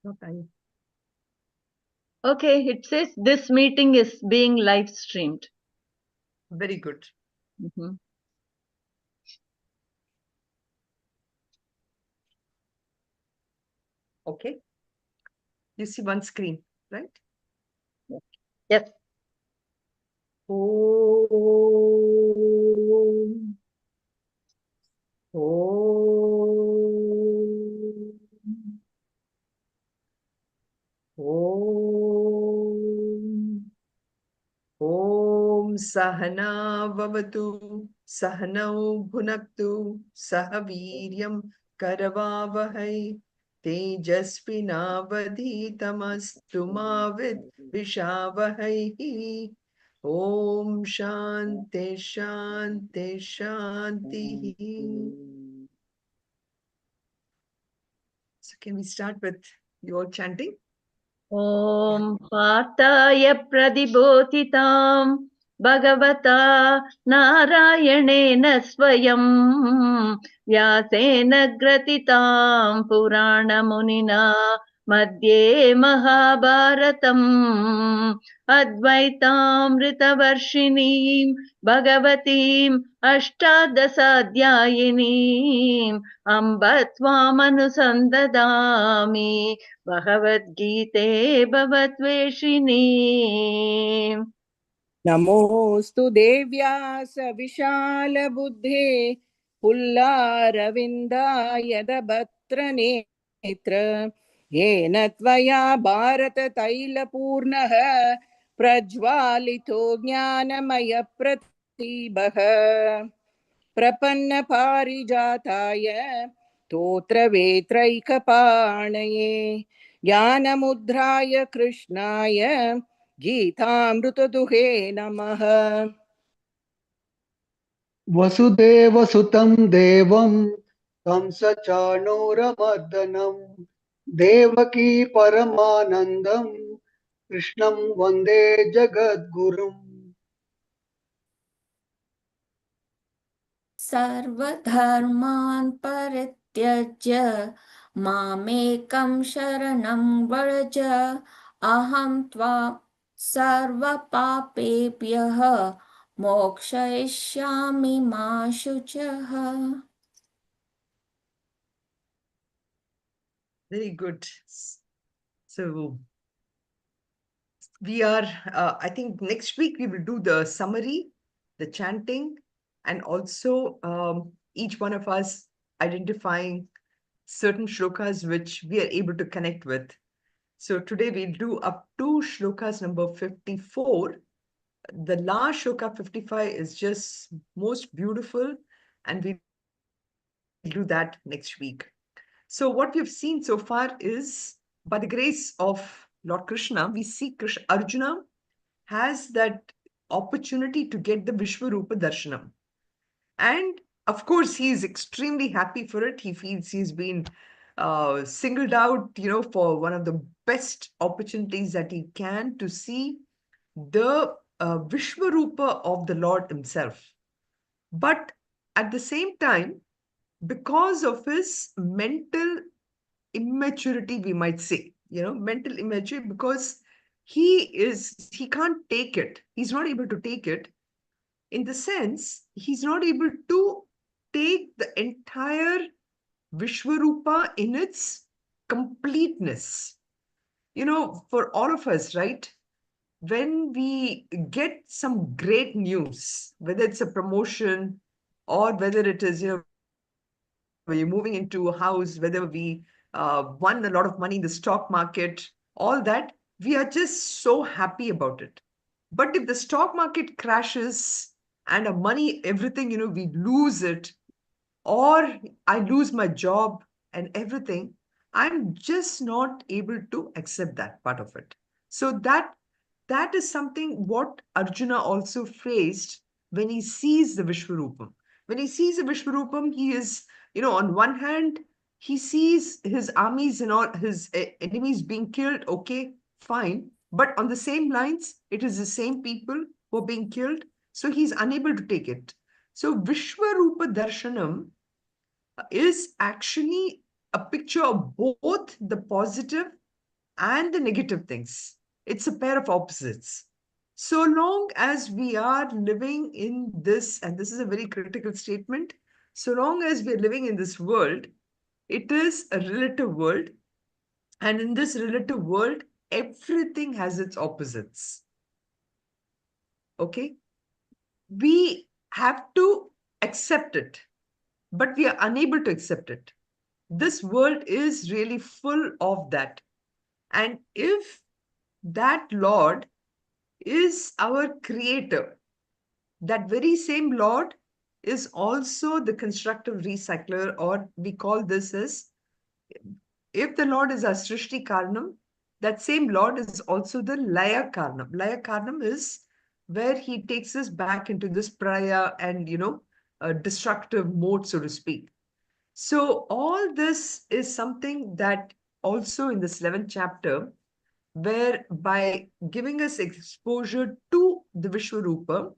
Okay. Okay, it says this meeting is being live streamed. Very good. Okay. You see one screen, right? Yes. Om. Om. Om Sahana Vavatu Sahanau Bhunaktu Sahaviryam Karavavahai Tejasvinavadhitamastu Mavid Vishavahai. Om Shanti Shanti Shanti. So can we start with you all chanting? Om Partaya Pradibhotitam Bhagavata Narayanena Swayam Vyasena Gratitam Purana Munina Madhye Mahabharatam Advaitamritavarshinim Bhagavatim Ashtadasadhyayinim Ambatvamanusandatami Bhagavad Gita Bhavatveshini. नमोऽस्तु देव्यास विशालबुद्धे पुल्लारविन्दायदभत्रनेत्र येन त्वया भारततैलपूर्णः प्रज्वालितो ज्ञानमयप्रदीपः प्रपन्नपारिजाताय स्तोत्रवेत्रैकपाणये ज्ञानमुद्राय कृष्णाय गीतामृतदुहे नमः। वसुदेवसुतं देवं कंसचाणूरमर्दनं देवकी परमानन्दं कृष्णं वन्दे जगद्गुरुम्। सर्वधर्मान् परित्यज्य मामेकं शरणं व्रज अहं त्वा सर्वपापेभ्यः मोक्षयिष्यामि मा शुचः. Very good. So we are, I think next week we will do the summary, the chanting, and also each one of us identifying certain shlokas which we are able to connect with. So today we'll do up to shlokas number 54. The last shloka 55 is just most beautiful, and we'll do that next week. So what we've seen so far is, by the grace of Lord Krishna, we see Arjuna has that opportunity to get the Vishwarupa Darshanam. And of course, he is extremely happy for it. He feels he's been singled out, for one of the best opportunities that he can to see the Vishwarupa of the Lord himself. But at the same time, because of his mental immaturity, we might say, mental immaturity, because he can't take it. He's not able to take it, in the sense he's not able to take the entire Vishwarupa in its completeness. For all of us, right? When we get some great news, whether it's a promotion or whether it is, we're moving into a house, whether we won a lot of money in the stock market, all that, we are just so happy about it. But if the stock market crashes and our money, everything, we lose it, or I lose my job and everything, I'm just not able to accept that part of it. So that is something what Arjuna also faced when he sees the Vishwarupam. When he sees the Vishwarupam, he is, on one hand, he sees his armies and all his enemies being killed. Okay, fine. But on the same lines, it is the same people who are being killed. So he's unable to take it. So Vishwarupa Darshanam is actually a picture of both the positive and the negative things. It's a pair of opposites. So long as we are living in this, and this is a very critical statement, so long as we're living in this world, it is a relative world. And in this relative world, everything has its opposites. Okay? We have to accept it, but we are unable to accept it. This world is really full of that. And if that Lord is our creator, that very same Lord is also the constructive recycler, or we call this as, if the Lord is our Srishti Karnam, that same Lord is also the Laya Karnam. Laya Karnam is where he takes us back into this praya and, a destructive mode, so to speak. So all this is something that also in this 11th chapter, where by giving us exposure to the Vishwarupa,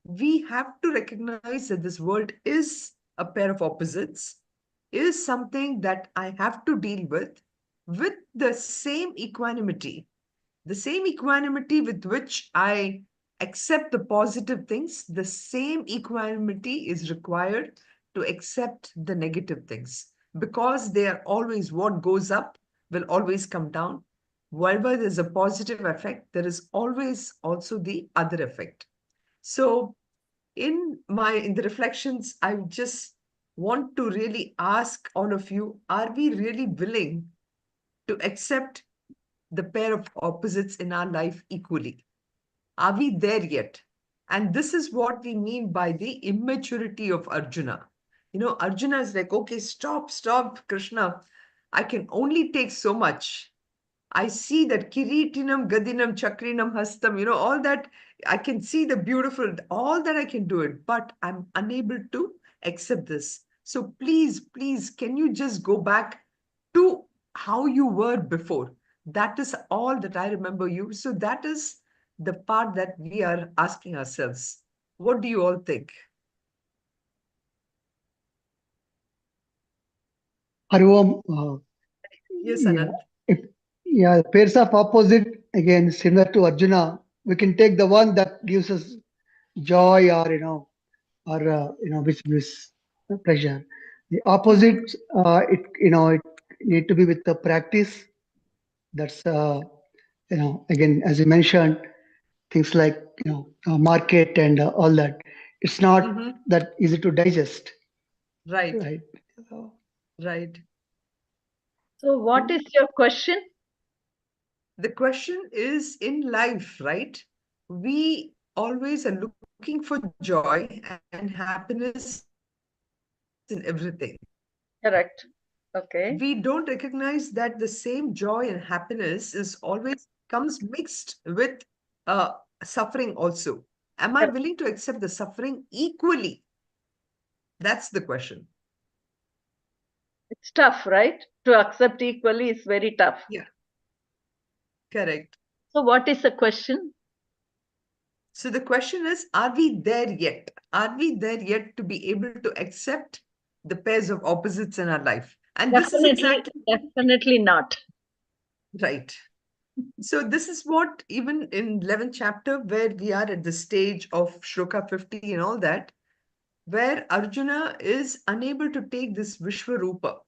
we have to recognize that this world is a pair of opposites, is something that I have to deal with the same equanimity. The same equanimity with which I accept the positive things, the same equanimity is required to accept the negative things, because they are always, what goes up will always come down. Wherever there's a positive effect, there is always also the other effect. So in the reflections, I just want to really ask all of you, are we really willing to accept the pair of opposites in our life equally? Are we there yet? And this is what we mean by the immaturity of Arjuna. Arjuna is like, okay, stop, Krishna. I can only take so much. I see that Kiritinam, Gadinam, Chakrinam, Hastam, all that. I can see the beautiful, all that I can do it, but I'm unable to accept this. So please, can you just go back to how you were before? That is all that I remember you. So that is the part that we are asking ourselves. What do you all think? Hariom, Yes, yeah, Anand. pairs of opposite, again, similar to Arjuna, we can take the one that gives us joy or, which gives pleasure. The opposite, it need to be with the practice. That's, again, as you mentioned, things like, market and all that. It's not that easy to digest. Right. Right. Right. So what is your question? The question is, in life, right? We always are looking for joy and happiness in everything. Correct. Okay. We don't recognize that the same joy and happiness is always comes mixed with suffering also. Am I willing to accept the suffering equally? That's the question. It's tough, right? To accept equally is very tough. Yeah. Correct. So what is the question? So the question is, are we there yet? Are we there yet to be able to accept the pairs of opposites in our life? And this is Definitely not. right. So this is what, even in 11th chapter, where we are at the stage of Shloka 50 and all that, where Arjuna is unable to take this Vishwarupa.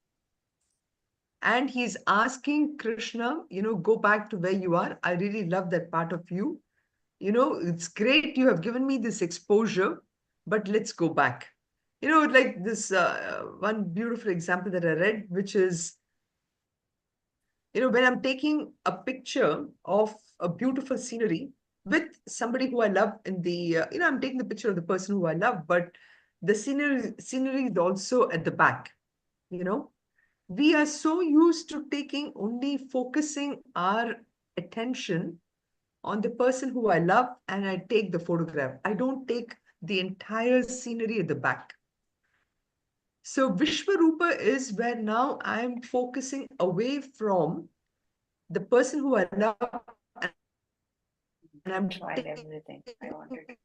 And he's asking Krishna, go back to where you are. I really love that part of you. It's great you have given me this exposure, but let's go back. Like this one beautiful example that I read, which is, when I'm taking a picture of a beautiful scenery with somebody who I love in the, I'm taking the picture of the person who I love, but the scenery is also at the back, we are so used to focusing our attention on the person who I love, and I take the photograph. I don't take the entire scenery at the back. So Vishwarupa is where now I'm focusing away from the person who I love, and I'm tried everything. I wanted.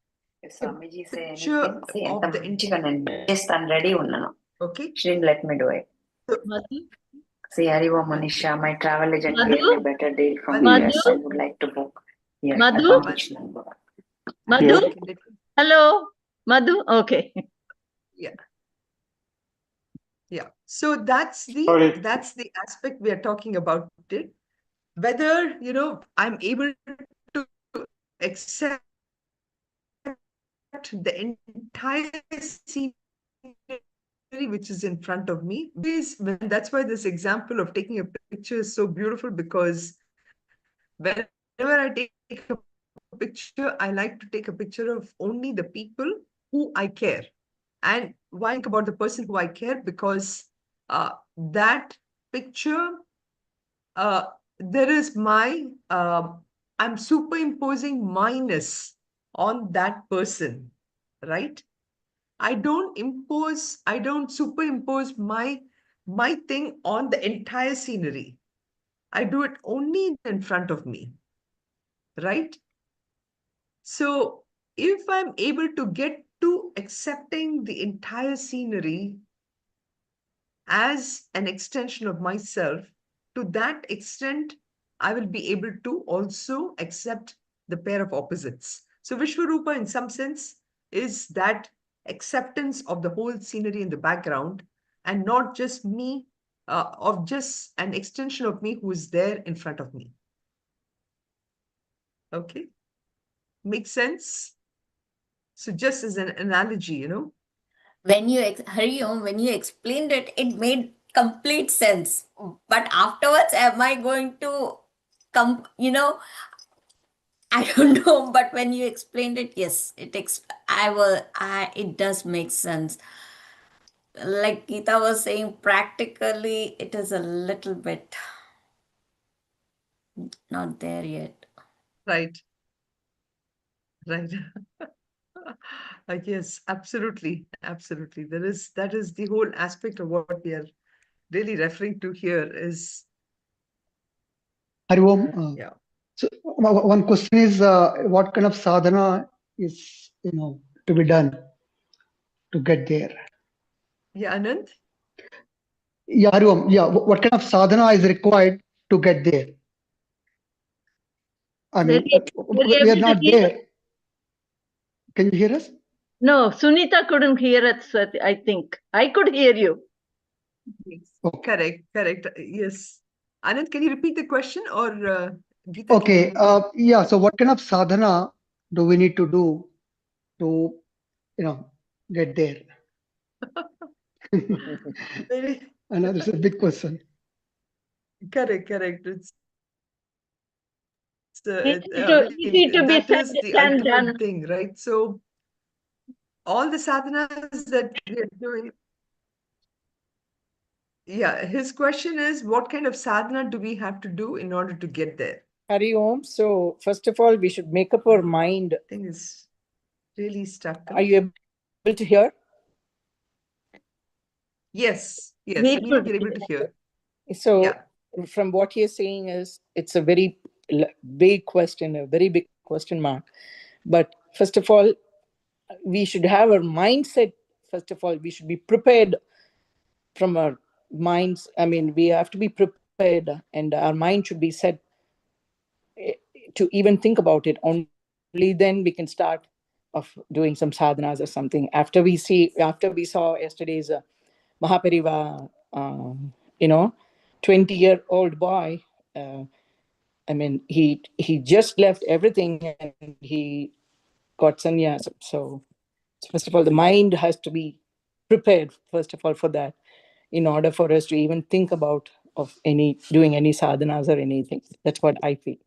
If Swamiji say picture anything, say of the మంచిగా నేను just I'm ready ఉన్నాను. okay. She didn't let me do it. Madhu? See, Hariva Manisha, my travel agent Madhu? gave me a better deal from Madhu? US. I would like to book here Madhu? accommodation and book. Madhu? Okay, let me- Hello? Madhu? Okay. yeah. Yeah. So that's Sorry. the aspect we are talking about it. Whether, I'm able to accept the entire scenery which is in front of me. That's why this example of taking a picture is so beautiful, because whenever I take a picture, I like to take a picture of only the people who I care. And why think about the person who I care? Because that picture, there is I'm superimposing minus on that person, right? I don't superimpose my thing on the entire scenery. I do it only in front of me, right? So if I'm able to get to accepting the entire scenery as an extension of myself, to that extent, I will be able to also accept the pair of opposites. So Vishwarupa, in some sense, is that acceptance of the whole scenery in the background, and not just me, of just an extension of me who is there in front of me. Okay? Makes sense? So just as an analogy, When you Hari Om, when you explained it, it made complete sense. But afterwards, am I going to come? I don't know. But when you explained it, yes, it does make sense. Like Geeta was saying, practically, it is a little bit not there yet. right? Right. Yes, absolutely. Absolutely. That is the whole aspect of what we are really referring to here is, Hari Om, yeah. so one question is, what kind of sadhana is, to be done to get there? Yeah, Anand? Yeah, Hari Om, yeah, what kind of sadhana is required to get there? I mean, Were you we are able to not hear? there. Can you hear us? No, Sunitha couldn't hear us, I think. I could hear you. Yes. Okay. Correct. Yes. Anand, can you repeat the question, or Geeta, Okay. Yeah. So, what kind of sadhana do we need to do to, get there? Very I know this is a big question. correct. Easy to be That said is the than done. ultimate thing, right? So all the sadhanas that we are doing, yeah, his question is, what kind of sadhana do we have to do in order to get there? Hari Om. So, first of all, we should make up our mind. Thing is really stuck. Are you able to hear? Yes, We we could are able to hear. So, Yeah. from what you're saying is, it's a very big question, a very big question mark. But first of all, we should have our mindset. First of all, we should be prepared from our minds. I mean, we have to be prepared, and our mind should be set to even think about it. Only then we can start of doing some sadhanas or something. After we saw yesterday's Mahapariva, 20-year-old boy. I mean, he just left everything and he got sannyas. So first of all, the mind has to be prepared, first of all, for that, in order for us to even think about doing any sadhanas or anything. That's what I feel.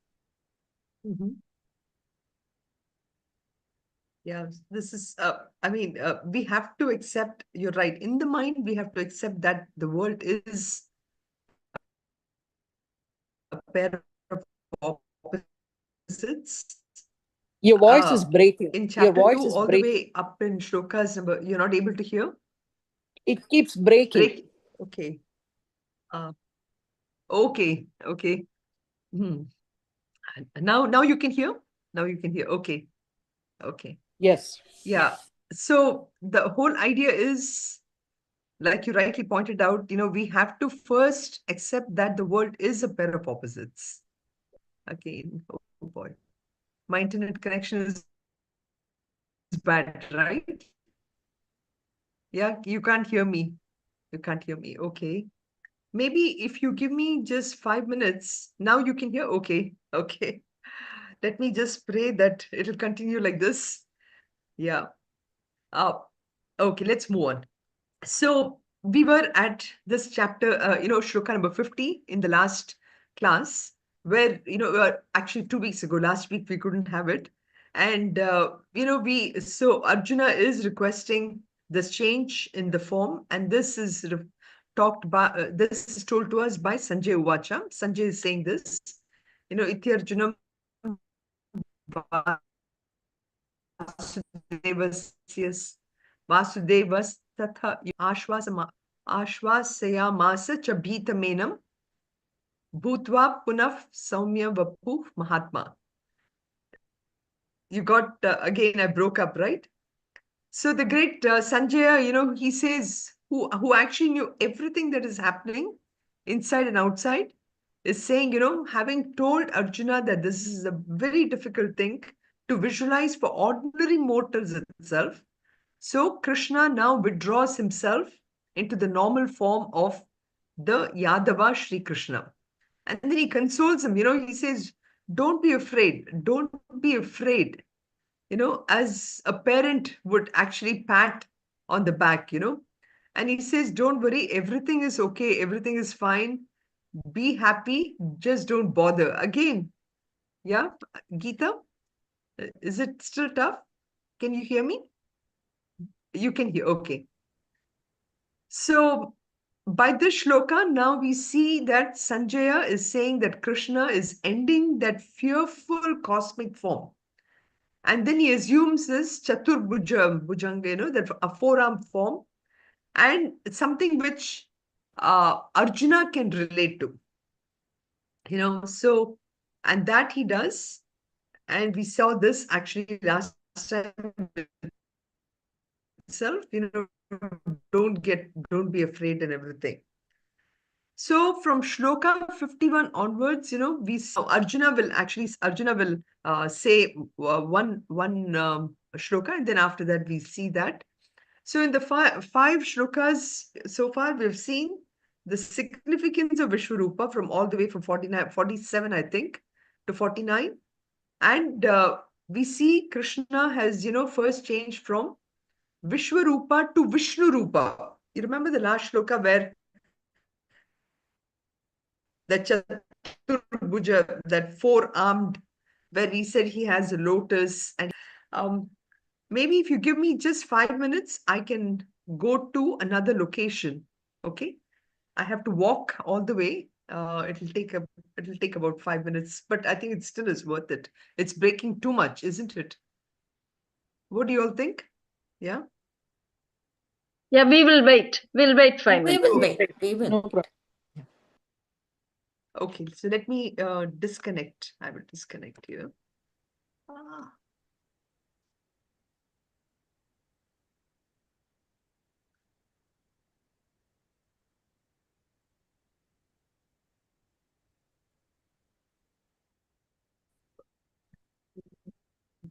Mhm. Yeah, this is, we have to accept, you're right. In the mind, we have to accept that the world is a pair of opposites. Your voice is breaking. In Your chapter voice 2, is all the breaking. way up in shlokas number, you're not able to hear? It keeps breaking. Okay. Okay. Hmm. Now you can hear? Now you can hear. Okay. Yes. Yeah. So the whole idea is like you rightly pointed out, we have to first accept that the world is a pair of opposites. Again, oh boy, my internet connection is bad, right? Yeah, you can't hear me. You can't hear me. Okay. Maybe if you give me just 5 minutes, now you can hear. Okay. Okay. Let me just pray that it'll continue like this. Yeah. Uh, okay, let's move on. So we were at this chapter, shloka number 50 in the last class, where, actually 2 weeks ago, last week we couldn't have it. And, so Arjuna is requesting this change in the form, and this is sort of this is told to us by Sanjay Uvacha. Sanjay is saying this, Iti Arjunam Vasudevas Vasudevas Tatha Ashvasayamasa cha bhitamenam bhutva punav saumya vapu mahatma. You got, again, I broke up, right? So the great Sanjaya, he says, who actually knew everything that is happening inside and outside, is saying, having told Arjuna that this is a very difficult thing to visualize for ordinary mortals itself. So Krishna now withdraws himself into the normal form of the Yadava Shri Krishna. And then he consoles him, he says, don't be afraid, don't be afraid, as a parent would actually pat on the back, and he says, don't worry, everything is okay, everything is fine, be happy, just don't bother. Again, yeah, Geeta, is it still tough? Can you hear me? You can hear, okay. So by this shloka, now we see that Sanjaya is saying that Krishna is ending that fearful cosmic form. And then he assumes this Bhujanga, that a four-arm form, and something which Arjuna can relate to. So, and that he does. And we saw this actually last time itself, don't be afraid and everything. So from shloka 51 onwards, we saw Arjuna will say one shloka, and then after that we see that. So in the five shlokas so far, we've seen the significance of Vishwarupa from all the way from 47, I think, to 49. And we see Krishna has, first changed from Vishwarupa to Vishnurupa. You remember the last shloka where that Chaturbhuja, that four-armed, where he said he has a lotus. And maybe if you give me just 5 minutes, I can go to another location. Okay, I have to walk all the way. It'll take about 5 minutes, but I think it still is worth it. It's breaking too much, isn't it? What do you all think? Yeah. Yeah, we will wait. We'll wait 5 We minutes. will wait. We will. No problem. Okay, so let me disconnect. I will disconnect here. Ah.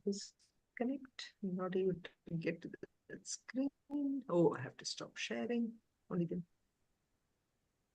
Disconnect. I'm not able to get to the screen. Oh, I have to stop sharing. Only then.